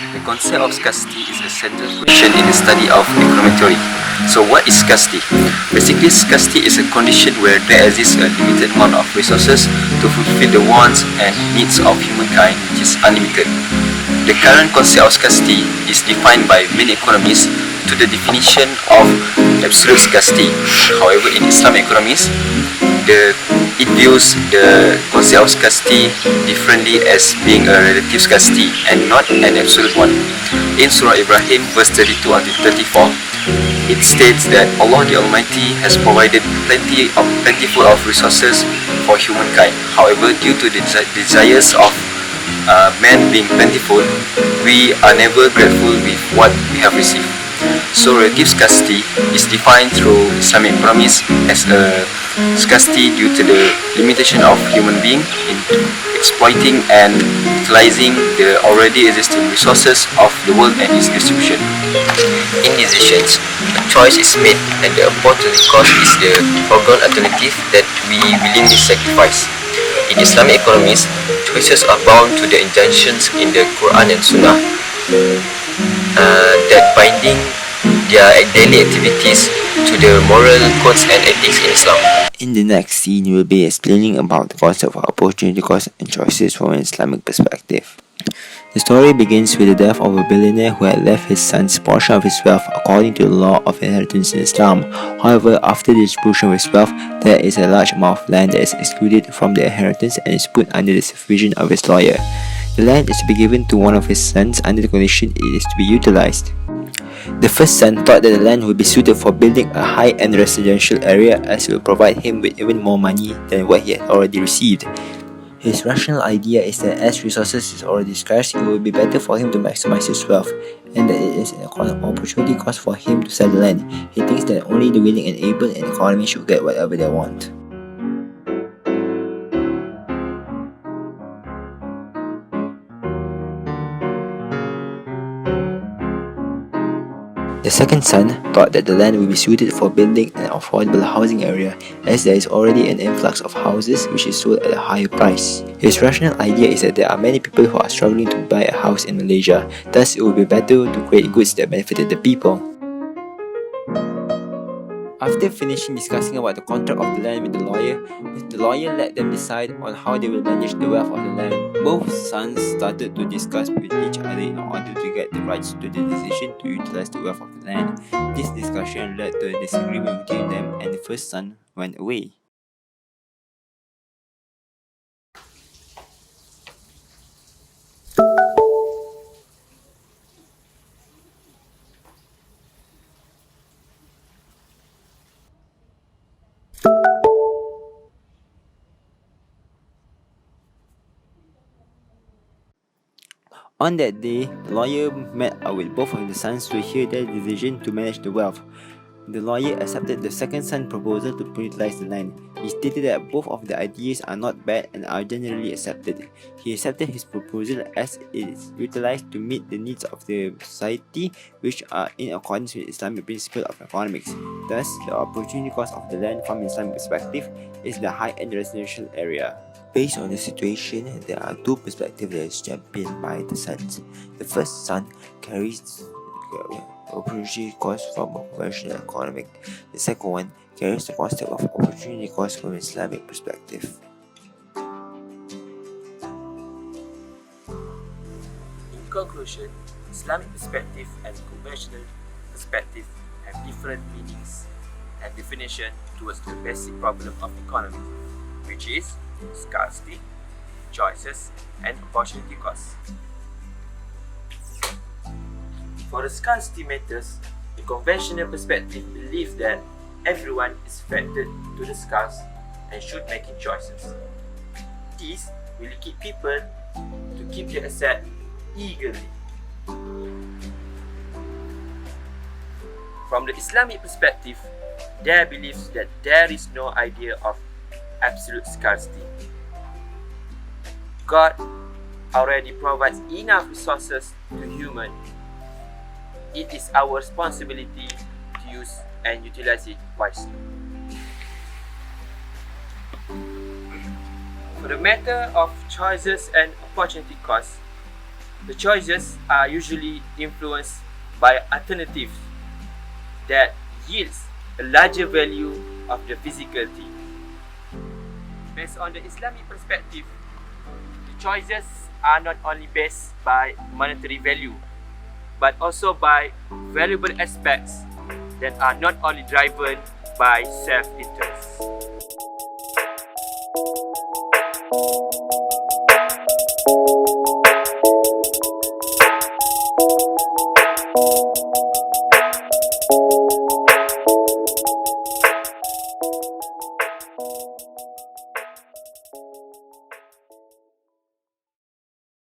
The concept of scarcity is a central question in the study of economic theory. So what is scarcity? Basically, scarcity is a condition where there exists a limited amount of resources to fulfill the wants and needs of humankind, which is unlimited. The current concept of scarcity is defined by many economists to the definition of absolute scarcity. However, in Islamic economics, it views the concept of scarcity differently as being a relative scarcity and not an absolute one. In Surah Ibrahim, verse 32 until 34, it states that Allah the Almighty has provided plentiful of resources for humankind. However, due to the desires of man being plentiful, we are never grateful with what we have received. So relative scarcity is defined through Islamic economics as a scarcity due to the limitation of human being in exploiting and utilizing the already existing resources of the world and its distribution. In decisions, a choice is made and the opportunity cost is the foregone alternative that we willingly sacrifice. In Islamic economics, choices are bound to the injunctions in the Quran and Sunnah that binding their daily activities to the moral codes and ethics in Islam. In the next scene, we will be explaining about the concept of opportunity cost and choices from an Islamic perspective. The story begins with the death of a billionaire who had left his son's portion of his wealth according to the law of inheritance in Islam. However, after the distribution of his wealth, there is a large amount of land that is excluded from the inheritance and is put under the supervision of his lawyer. The land is to be given to one of his sons under the condition it is to be utilized. The first son thought that the land would be suited for building a high-end residential area as it would provide him with even more money than what he had already received. His rational idea is that as resources is already scarce, it would be better for him to maximize his wealth, and that it is an opportunity cost for him to sell the land. He thinks that only the willing and able in the economy should get whatever they want. The second son thought that the land would be suited for building an affordable housing area as there is already an influx of houses which is sold at a higher price. His rational idea is that there are many people who are struggling to buy a house in Malaysia, thus it would be better to create goods that benefited the people. After finishing discussing about the contract of the land with the lawyer let them decide on how they will manage the wealth of the land. Both sons started to discuss with each other in order to get the rights to the decision to utilize the wealth of the land. This discussion led to a disagreement between them and the first son went away. On that day, the lawyer met up with both of the sons to hear their decision to manage the wealth. The lawyer accepted the second son's proposal to utilize the land. He stated that both of the ideas are not bad and are generally accepted. He accepted his proposal as it is utilized to meet the needs of the society, which are in accordance with Islamic principle of economics. Thus, the opportunity cost of the land from an Islamic perspective is the high-end residential area. Based on the situation, there are two perspectives that is championed by the sons. The first son carries opportunity cost from a conventional economic. The second one carries the concept of opportunity cost from an Islamic perspective. In conclusion, Islamic perspective and conventional perspective have different meanings and definition towards the basic problem of economy, which is scarcity, choices, and opportunity costs. For the scarcity matters, the conventional perspective believes that everyone is factored to the scarce and should make choices. This will keep people to keep their asset eagerly. From the Islamic perspective, their beliefs that there is no idea of absolute scarcity. God already provides enough resources to humans. It is our responsibility to use and utilize it wisely. For the matter of choices and opportunity costs, The choices are usually influenced by alternatives that yields a larger value of the physicality. Based on the Islamic perspective, the choices are not only based by monetary value, but also by valuable aspects that are not only driven by self-interest.